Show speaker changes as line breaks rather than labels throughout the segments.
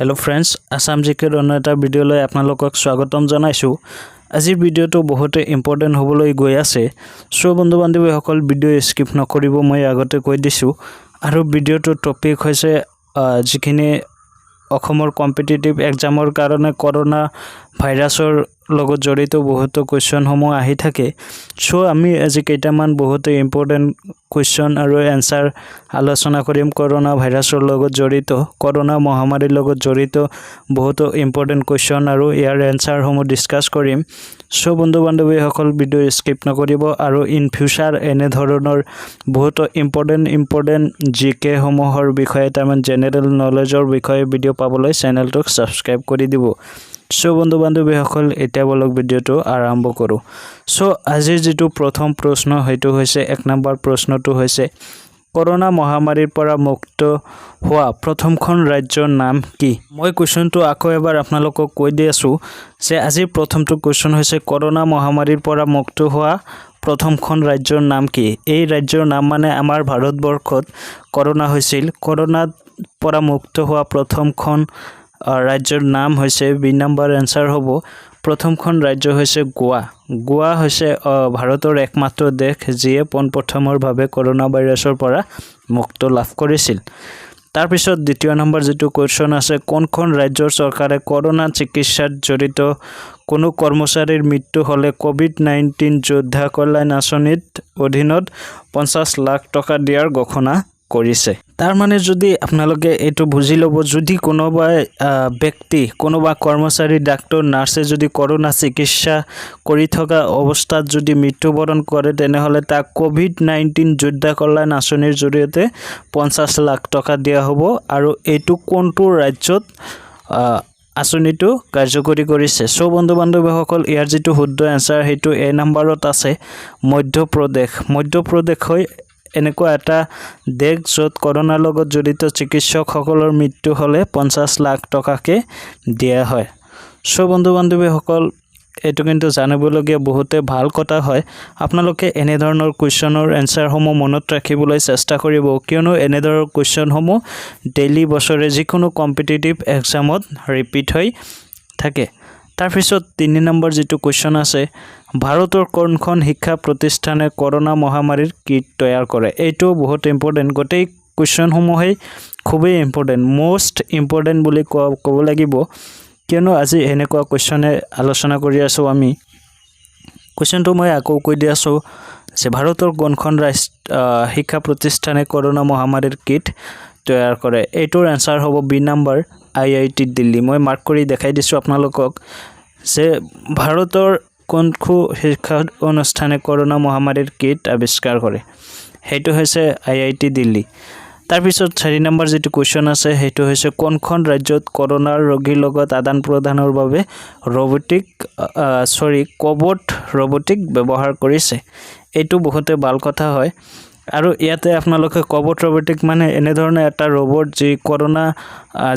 Hello friends, Assam জিকেৰ অন্য এটা ভিডিঅ'লৈ আপোনালোকক স্বাগতম জনাইছো। আজিৰ ভিডিঅ'টো বহুত ইম্পৰ্টেন্ট হ'বলৈ গৈ আছে। সো বন্ধু বান্ধৱীসকল ভিডিঅ' স্কিপ নকৰিব মই আগতে কৈ দিছো। আৰু ভিডিঅ'টোৰ টপিক হৈছে যিখিনি অসমৰ কম্পিটিটিভ এক্সামৰ কাৰণে কৰোনা ভাইৰাছৰ লগত জড়িত বহুত কোৱেশ্চন সমূহ আহি থাকে। সো আমি আজি কেইটামান বহুত ইম্পৰ্টেন্ট কোৱেশ্চন আৰু এনসাৰ আলোচনা কৰিম কৰোনা ভাইৰাছৰ লগত জড়িত কৰোনা মহামাৰীৰ লগত জড়িত বহুত ইম্পৰ্টেন্ট কোৱেশ্চন আৰু ইয়াৰ এনসাৰ সমূহ ডিসকাস কৰিম। সো বন্ধু বান্ধৱীসকল ভিডিঅ' স্কিপ নকৰিব আৰু ইন ফিউচাৰ এনে ধৰণৰ বহুত ইম্পৰ্টেন্ট জিকে সমূহৰ বিষয়ে তাৰমান জেনাৰেল নলেজৰ বিষয়ে ভিডিঅ' পাবলৈ চেনেলটোক সাবস্ক্ৰাইব কৰি দিব। সো বন্ধু বান্ধৱীসকল এতিয়া বলক ভিডিঅ'টো আৰম্ভ কৰো। সো আজিৰ যেটো প্ৰথম প্ৰশ্ন হয়তো হৈছে এক নম্বৰ প্ৰশ্নটো হৈছে কৰোনা মহামাৰীৰ পৰা মুক্ত হোৱা প্ৰথমখন ৰাজ্যৰ নাম কি? মই কোৱেশ্চনটো আকৌ এবাৰ আপোনালোকক কৈ দি আছো যে আজিৰ প্ৰথমটো কোৱেশ্চন হৈছে কৰোনা মহামাৰীৰ পৰা মুক্ত হোৱা প্ৰথমখন ৰাজ্যৰ নাম কি? এই ৰাজ্যৰ নাম মানে আমাৰ ভাৰতবৰ্ষত কৰোনা হৈছিল। কৰোনাৰ পৰা মুক্ত হোৱা প্ৰথমখন ৰাজ্যৰ নাম হৈছে বি নম্বৰ এনসাৰ হ'ব প্ৰথমখন ৰাজ্য হৈছে গোৱা। গোৱা হৈছে ভাৰতৰ একমাত্ৰ দেশ যিয়ে পোনপ্ৰথমৰ ভাৱে কৰোনা ভাইৰাছৰ পৰা মুক্ত লাভ কৰিছিল। তাৰ পিছত দ্বিতীয় নম্বৰ যেটো কোৱেশ্চন আছে কোনখন ৰাজ্যৰ চৰকাৰে কৰোনা চিকিৎসাত জড়িত কোনো কৰ্মচাৰীৰ মৃত্যু হলে কোভিড-19 যোদ্ধা কল্যাণ আঁচনিৰ অধীনত 50 লাখ টকা দিয়াৰ ঘোষণা কৰিছে। তাৰ মানে যদি আপোনালোকে এটো বুজি লব যদি কোনোবা ব্যক্তি কোনোবা কৰ্মচাৰী ডাক্তৰ নাৰ্ছে যদি কৰোনা চিকিৎসা কৰি থকা অৱস্থাত যদি মৃত্যুবৰণ কৰে তেনেহলে তাক কোভিড-19 যোদ্ধা কল্যাণ আঁচনিৰ জৰিয়তে 50 লাখ টকা দিয়া হ'ব আৰু এটো কোনটো ৰাজ্যত আঁচনিটো কাৰ্যকৰী কৰিছে। সো বন্ধু বান্ধৱীসকল ইয়াৰ যেটো শুদ্ধ এনসাৰ হেতু এ নম্বৰত আছে মধ্যপ্ৰদেশ। মধ্যপ্ৰদেশ হয় এনেকুৱা এটা দেশ য'ত কৰোনাৰ লগত জড়িত চিকিৎসকসকলৰ মৃত্যু হলে 50 লাখ টকাকে দিয়া হয়। সো বন্ধু বান্ধৱীসকল এটো কিন্তু জানিবলগীয়া বহুতে ভাল কথা হয়। আপোনালোকে এনে ধৰণৰ কোৱেশ্চনৰ এনসাৰ সমূহ মনত ৰাখিবলৈ চেষ্টা কৰিব কিয়নো এনে ধৰণৰ কোৱেশ্চন সমূহ ডেইলি বছৰে যিকোনো কম্পিটিটিভ এক্সামত ৰিপিট হৈ থাকে। তাৰ পিছত 3 নম্বৰ যেটো কোৱেশ্চন আছে ভাৰতৰ কোনখন শিক্ষা প্ৰতিষ্ঠানে কৰোনা মহামাৰীৰ কিট তৈয়াৰ কৰে? এইটো বহুত ইম্পৰ্টেন্ট গোটেই কোৱেশ্চন সমূহই খুবই ইম্পৰ্টেন্ট মোস্ট ইম্পৰ্টেন্ট বুলি ক'ব লাগিব কিয়নো আজি এনেকুৱা কোৱেশ্চনে আলোচনা কৰি আছো আমি। কোৱেশ্চনটো মই আকৌ কৈ দি আছো যে ভাৰতৰ কোনখন শিক্ষা প্ৰতিষ্ঠানে কৰোনা মহামাৰীৰ কিট তৈয়াৰ কৰে? এইটোৰ এনসাৰ হ'ব বি নম্বৰ IIT দিল্লী। মই মাৰ্ক কৰি দেখাই দিছো আপোনালোকক যে ভাৰতৰ কোনখন শিক্ষা অনুষ্ঠানে কৰোনা মহামাৰীৰ কিট আৱিষ্কাৰ কৰে হেতু হৈছে IIT দিল্লী। তাৰ পিছত 4 নম্বৰ যেটো কোৱেশ্চন আছে হেতু হৈছে কোনখন ৰাজ্যত কৰোনাৰ ৰোগীৰ লগত আদান প্ৰদানৰ বাবে কোবট ৰবটিক ব্যৱহাৰ কৰিছে? এইটো বহুতে ভাল কথা হয় আৰু ইয়াতে আপোনালোকে কোবট ৰবটিক মানে এনে ধৰণৰ এটা ৰবট যি কৰোনা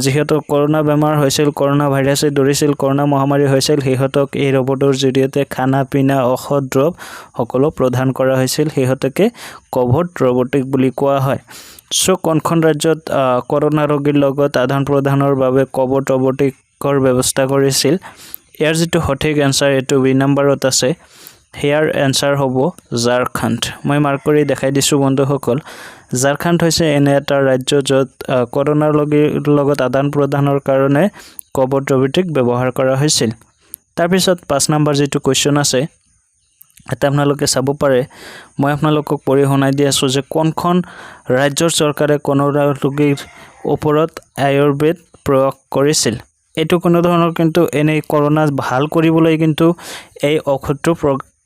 যিহেতু কৰোনা বেমাৰ হৈছিল কৰোনা ভাইৰাছে ধৰিছিল কৰোনা মহামাৰী হৈছিল হেহতক এই ৰবটৰ জৰিয়তে খানা পিনা ঔষধ দ্ৰৱ সকলো প্ৰদান কৰা হৈছিল হেহতকে কোবট ৰবটিক বুলি কোৱা হয়। সো কোনখন ৰাজ্যত কৰোনা ৰোগীৰ লগত আদান প্ৰদানৰ বাবে কোবট ৰবটিকৰ ব্যৱস্থা কৰিছিল? ইয়াৰ যেটো সঠিক এনসাৰ এটো বি নম্বৰত আছে হেয়াৰ এনসাৰ হ'ব ঝাৰখণ্ড। মই মাৰ্ক কৰি দেখাই দিছো বন্ধুসকল ঝাৰখণ্ড হৈছে এনে এটা ৰাজ্য য'ত কৰোনা ৰোগীৰ লগত আদান প্ৰদানৰ কাৰণে কোবট ৰবটিক ব্যৱহাৰ কৰা হৈছিল। তাৰ পিছত 5 নম্বৰ যেটো কোৱেশ্চন আছে এটা আপোনালোকে চাব পাৰে মই আপোনালোকক পঢ়ি শুনাই দি আছো যে কোনখন ৰাজ্যৰ চৰকাৰে কৰোনা ৰোগীৰ ওপৰত আয়ুৰ্বেদ প্ৰয়োগ কৰিছিল? এটো কোনো ধৰণৰ কিন্তু এনে কৰোনা ভাল কৰিবলৈ কিন্তু এই ঔষধটো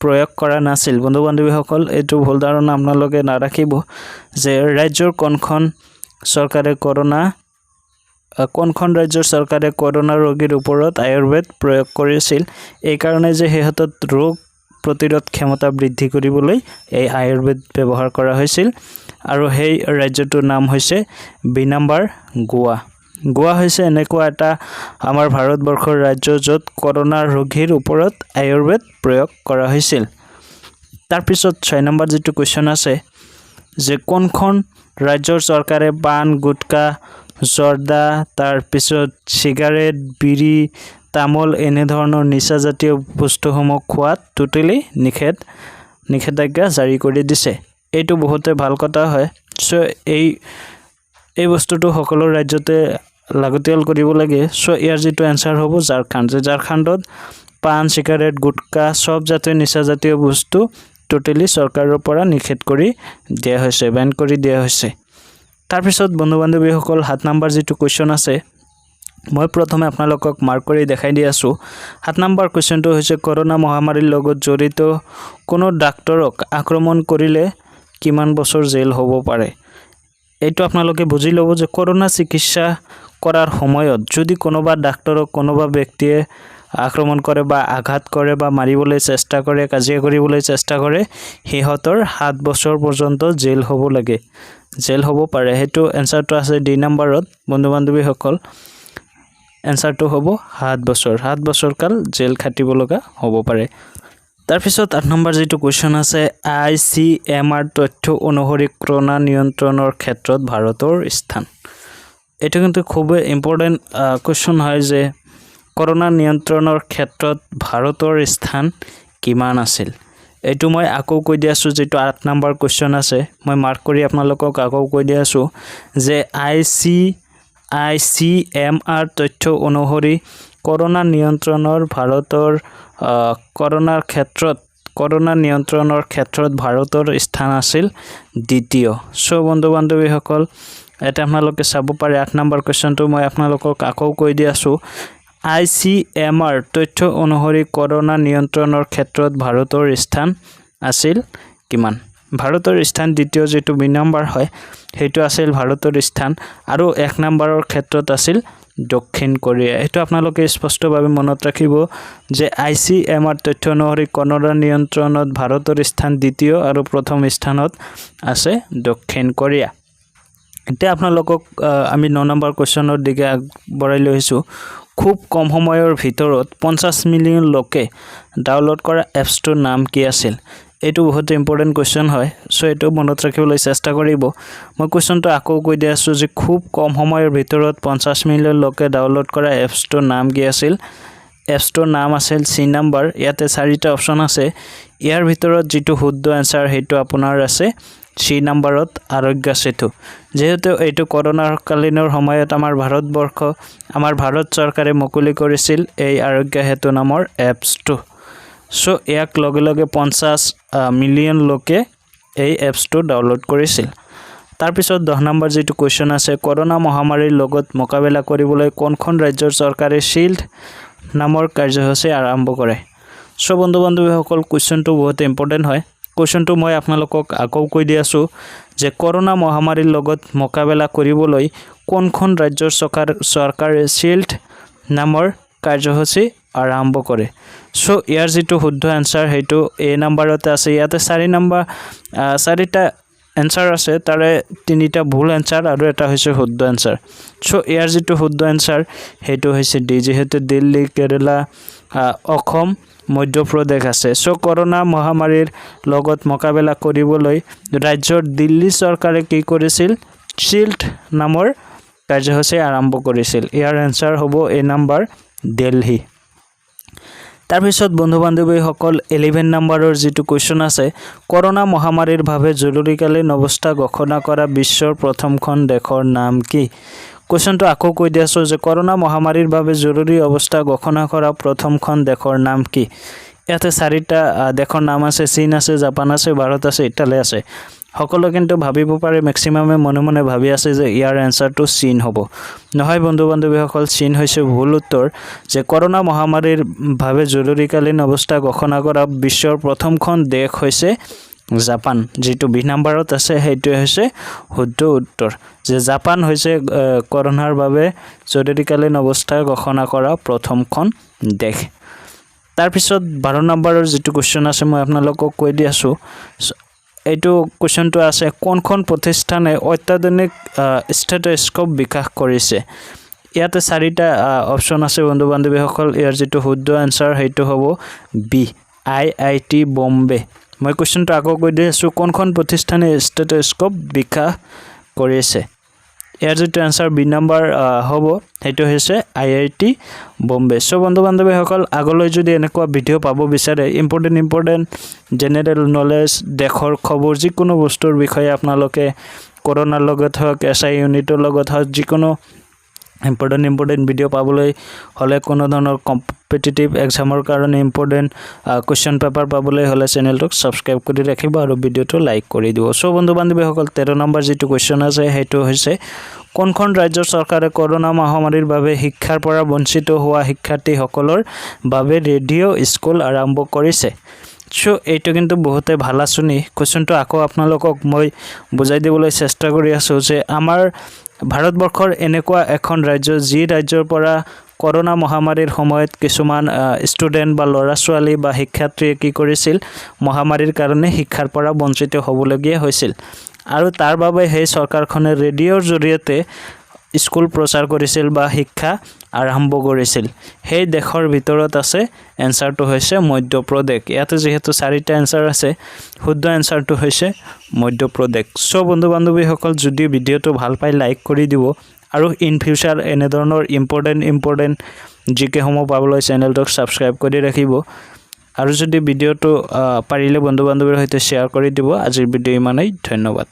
প্ৰয়োগ কৰা নাছিল। বন্ধু বান্ধৱীসকল এটো ভুল ধাৰণা আপোনালোকে নাৰাখিব যে ৰাজ্যৰ কোনখন ৰাজ্যৰ চৰকাৰে কৰোনা ৰোগীৰ ওপৰত আয়ুৰ্বেদ প্ৰয়োগ কৰিছিল এই কাৰণে যে হেহতত ৰোগ প্ৰতিৰোধ ক্ষমতা বৃদ্ধি কৰিবলৈ এই আয়ুৰ্বেদ ব্যৱহাৰ কৰা হৈছিল আৰু সেই ৰাজ্যটোৰ নাম হৈছে বি নম্বৰ গোৱা। গোৱা হৈছে এনেকুৱা এটা আমাৰ ভাৰতবৰ্ষৰ ৰাজ্য য'ত কৰোনা ৰোগীৰ ওপৰত আয়ুৰ্বেদ প্ৰয়োগ কৰা হৈছিল। তাৰ পিছত 6 নম্বৰ যেটো কোৱেশ্চন আছে যে কোনখন ৰাজ্যৰ চৰকাৰে পান গুটকা জৰ্দা তাৰপিছত সিগাৰেট বিড়ি তামোল এনে ধৰণৰ নিচাজাতীয় বস্তুসমূহ খোৱাত টোটেলি নিষেধাজ্ঞা জাৰি কৰি দিছে এইটো বহুতে ভাল কথা হয় সো এই বস্তুটো সকলো ৰাজ্যতে লাগতিয়াল কৰিব লাগে সো ইয়াৰ যেটো আনসাৰ হ'ব ঝাৰখণ্ডত পান সিগাৰেট গুটকা সব জাতীয় নিচাজাতীয় বস্তু টোটেলি চৰকাৰৰ পৰা নিষেধ কৰি দিয়া হৈছে বেন কৰি দিয়া হৈছে তাৰ পিছত বন্ধু বান্ধৱীসকল 7 নম্বৰ যেটো কোৱেশ্চন আছে মই প্ৰথমে আপোনালোকক মাৰ্ক কৰি দেখাই দি আছো 7 নম্বৰ কোৱেশ্চনটো হৈছে কৰোনা মহামাৰীৰ লগত জড়িত কোনো ডাক্তৰক আক্ৰমণ কৰিলে কিমান বছৰ জেল হ'ব পাৰে এইটো আপোনালোকে বুজি ল'ব যে কৰোনা চিকিৎসা কৰাৰ সময়ত যদি কোনোবা ডাক্তৰক কোনোবা ব্যক্তিয়ে আক্ৰমণ কৰে বা আঘাত কৰে বা মাৰিবলৈ চেষ্টা কৰে কাজিয়া কৰিবলৈ চেষ্টা কৰে হিহতৰ 7 বছৰ পৰ্যন্ত জেল হ'ব লাগে জেল হ'ব পাৰে হেতু এনসাৰটো আছে ডি নম্বৰত বন্ধু বান্ধৱীসকল এনসাৰটো হ'ব 7 বছৰ কাল জেল খাটিব লগা হ'ব পাৰে তাৰ পিছত 8 নম্বৰ যেটো কোৱেশ্চন আছে ICMR তথ্য অনুসৰি কৰোনা নিয়ন্ত্ৰণৰ ক্ষেত্ৰত ভাৰতৰ স্থান এটা কিন্তু খুব ইম্পৰ্টেন্ট কোৱেশ্চন হয় যে কৰোনা নিয়ন্ত্ৰণৰ ক্ষেত্ৰত ভাৰতৰ স্থান কিমান আছিল এটো মই আকৌ কৈ দি আছো যেটো 8 নম্বৰ কোৱেশ্চন আছে মই মাৰ্ক কৰি আপোনালোকক আকৌ কৈ দি আছো যে ICMR তথ্য অনুসৰি কৰোনা নিয়ন্ত্ৰণৰ ভাৰতৰ কৰোনা নিয়ন্ত্ৰণৰ ক্ষেত্ৰত ভাৰতৰ স্থান আছিল দ্বিতীয় সো বন্ধু বান্ধৱীসকল এটা আপোনালোকে চাব পাৰে 8 নম্বৰ কোৱেশ্চনটো মই আপোনালোকক আকৌ কৈ দি আছো ICMR তথ্য অনুসৰি কৰোনা নিয়ন্ত্ৰণৰ ক্ষেত্ৰত ভাৰতৰ স্থান আছিল কিমান ভাৰতৰ স্থান দ্বিতীয় যেটো বি নম্বৰ হয় হেতু আছিল ভাৰতৰ স্থান আৰু 1 নম্বৰৰ ক্ষেত্ৰত আছিল দক্ষিণ কোৰিয়া এটো আপোনালোকে স্পষ্টভাৱে মনত ৰাখিব যে ICMR তথ্য অনুসৰি কৰোনা নিয়ন্ত্ৰণত ভাৰতৰ স্থান দ্বিতীয় আৰু প্ৰথম স্থানত আছে দক্ষিণ কোৰিয়া এতিয়া আপোনালোকক আমি 9 নম্বৰ কোৱেশ্চনৰ দিকে আগবঢ়াই লৈছো খুব কম সময়ৰ ভিতৰত 50 মিলিয়ন লোকে ডাউনলোড কৰা এপছটোৰ নাম কি আছিল এটো বহুত ইম্পৰ্টেন্ট কোৱেশ্চন হয় সো এটো মনত ৰাখিবলৈ চেষ্টা কৰিব মই কোৱেশ্চনটো আকৌ কৈ দি আছো যে খুব কম সময়ৰ ভিতৰত 50 মিলিয়ন লোকে ডাউনলোড কৰা এপছটোৰ নাম কি আছিল এপছটোৰ নাম আছিল সি নম্বৰ ইয়াতে 4টা অপচন আছে ইয়াৰ ভিতৰত যেটো শুদ্ধ আনসাৰ হেতু আপোনাৰ আছে সি নম্বৰত আৰোগ্য সেতু যেহেতু এটো কৰোনাৰ কালিনৰ সময়ত আমাৰ ভাৰত চৰকাৰে মুকলি কৰিছিল এই আৰোগ্য সেতু নামৰ এপছটো সো ইয়াক লগে 50 মিলিয়ন লোকে এই এপছটো ডাউনলোড কৰিছিল তাৰ পিছত 10 নম্বৰ যেটো কোৱেশ্চন আছে কৰোনা মহামাৰীৰ লগত মোকাবিলা কৰিবলৈ কোনখন ৰাজ্যৰ চৰকাৰে শিল্ড নামৰ কাৰ্যসূচী আৰম্ভ কৰে সো বন্ধু বান্ধৱীসকল কোৱেশ্চনটো বহুত ইম্পৰ্টেন্ট হয় কোৱেশ্চনটো মই আপোনালোকক আকৌ কৈ দি আছো যে কৰোনা মহামাৰীৰ লগত মোকাবিলা কৰিবলৈ কোনখন ৰাজ্যৰ চৰকাৰে শিল্ড নামৰ কাৰ্যসূচী আৰম্ভ কৰে সো ইয়াৰ যেটো শুদ্ধ আনসাৰ হেতু এ নম্বৰতে আছে ইয়াতে 4টা আনসাৰ আছে তাৰে 3টা ভুল আনসাৰ আৰু এটা হৈছে শুদ্ধ আনসাৰ সো ইয়াৰ যেটো শুদ্ধ আনসাৰ হেতু হৈছে ডি যেহেতু দিল্লী কেৰালা অসম মধ্যপ্ৰদেশ আছে সো কৰোনা মহামাৰীৰ লগত মোকাবিলা কৰিবলৈ ৰাজ্যৰ দিল্লী চৰকাৰে কি কৰিছিল শিল্ড নামৰ কাৰ্যসূচী আৰম্ভ কৰিছিল ইয়াৰ আনসাৰ হ'ব এ নম্বৰ দিল্লী তাৰ পিছত বন্ধু বান্ধৱীসকল 11 নম্বৰৰ যেটো কোৱেশ্চন আছে কৰোনা মহামাৰীৰ বাবে জৰুৰীকালীন অৱস্থা ঘোষণা কৰা বিশ্বৰ প্ৰথমখন দেশৰ নাম কি কোৱেশ্চনটো আকৌ কৈ দি আছো যে কৰোনা মহামাৰীৰ বাবে জৰুৰী অৱস্থা ঘোষণা কৰা প্ৰথমখন দেশৰ নাম কি ইয়াতে 4টা দেশৰ নাম আছে চীন আছে জাপান আছে ভাৰত আছে ইটালী আছে সকলো কিন্তু ভাবিব পাৰে ম্যাক্সিমামে মনে ভাবি আছে যে ইয়াৰ আনসাৰটো চীন হ'ব নহয় বন্ধু বান্ধৱীসকল চীন হৈছে ভুল উত্তৰ যে কৰোনা মহামাৰীৰ বাবে জৰুৰীকালীন অৱস্থা ঘোষণা কৰা বিশ্বৰ প্ৰথমখন দেশ হৈছে জাপান যেটো বি নম্বৰত আছে হেতু হৈছে শুদ্ধ উত্তৰ যে জাপান হৈছে কৰোনাৰ বাবে জৰুৰীকালীন অৱস্থা ঘোষণা কৰা প্ৰথমখন দেশ তাৰ পিছত 12 নম্বৰৰ যেটো কোৱেশ্চন আছে মই আপোনালোকক কৈ দি আছো এইটো কোৱেশ্চনটো আছে কোনখন প্ৰতিষ্ঠানে অত্যাধুনিক ষ্টেথোস্কোপ বিকাশ কৰিছে ইয়াতে 4টা অপচন আছে বন্ধু বান্ধৱীসকল ইয়াৰ যেটো শুদ্ধ আনসাৰ হেতু হ'ব বি IIT বম্বে মই কোৱেশ্চনটো আকৌ কৈ দি আছো কোনখন প্ৰতিষ্ঠানে ষ্টেথোস্কোপ বিকাশ কৰিছে ইয়াৰ যেটো आंसर বি নাম্বাৰ হ'ব হেতু হৈছে IIT বম্বে সো বন্ধু বান্ধৱীসকল আগলৈ যদি এনেকুৱা ভিডিও পাব বিচাৰে ইম্পৰ্টেন্ট জেনাৰেল নলেজ দেখৰ খবৰ যিকোনো বস্তুৰ বিষয়ে আপোনালোকে কৰোনাৰ লগত হওক এসআই ইউনিটৰ লগত হওক যিকোনো ইম্পৰ্টেন্ট ভিডিও পাবলৈ হলে কোনো ধৰণৰ কম্পিটিটিভ এক্সামৰ কাৰণে ইম্পৰ্টেন্ট কোৱেশ্চন পেপাৰ পাবলৈ হলে চেনেলটোক সাবস্ক্ৰাইব কৰি ৰাখিব আৰু ভিডিওটো লাইক কৰি দিব সো বন্ধু বান্ধৱীসকল 13 নম্বৰ যেটো কোৱেশ্চন আছে হেতু হৈছে কোনখন ৰাজ্য চৰকাৰে কৰোনা মহামাৰীৰ বাবে শিক্ষাৰ পৰা বঞ্চিত হোৱা শিক্ষাৰ্থীসকলৰ বাবে ৰেডিঅ' স্কুল আৰম্ভ কৰিছে সো এইটো কিন্তু বহুতে ভাল শুনি কোৱেশ্চনটো আকৌ আপোনালোকক মই বুজাই দিবলৈ চেষ্টা কৰি আছো যে আমাৰ ভাৰতবৰ্ষৰ এনেকুৱা এখন ৰাজ্য যি ৰাজ্যৰ পৰা কৰোনা মহামাৰীৰ সময়ত কিছুমান ষ্টুডেন্ট বা লৰা ছোৱালী বা শিক্ষাৰ্থীয়ে কি কৰিছিল মহামাৰীৰ কাৰণে শিক্ষাৰ পৰা বঞ্চিত হ'বলগীয়া হৈছিল আৰু তাৰ বাবে সেই চৰকাৰখনে ৰেডিঅ'ৰ জৰিয়তে স্কুল প্ৰচাৰ কৰিছিল বা শিক্ষা আৰম্ভ কৰিছিল সেই দেশৰ ভিতৰত আছে এনসাৰটো হৈছে মধ্যপ্ৰদেশ ইয়াতে যেহেতু 4টা এনসাৰ আছে শুদ্ধ এনসাৰটো হৈছে মধ্যপ্ৰদেশ সো বন্ধু বান্ধৱীসকল যদি ভিডিওটো ভাল পাই লাইক কৰি দিব আৰু ইন ফিউচাৰ এনে ধৰণৰ ইম্পৰ্টেন্ট জিকে সমূহ পাবলৈ চেনেলটোক সাবস্ক্ৰাইব কৰি ৰাখিব আৰু যদি ভিডিওটো পাৰিলে বন্ধু বান্ধৱীৰ সৈতে শেয়াৰ কৰি দিব আজিৰ ভিডিও ইমানেই ধন্যবাদ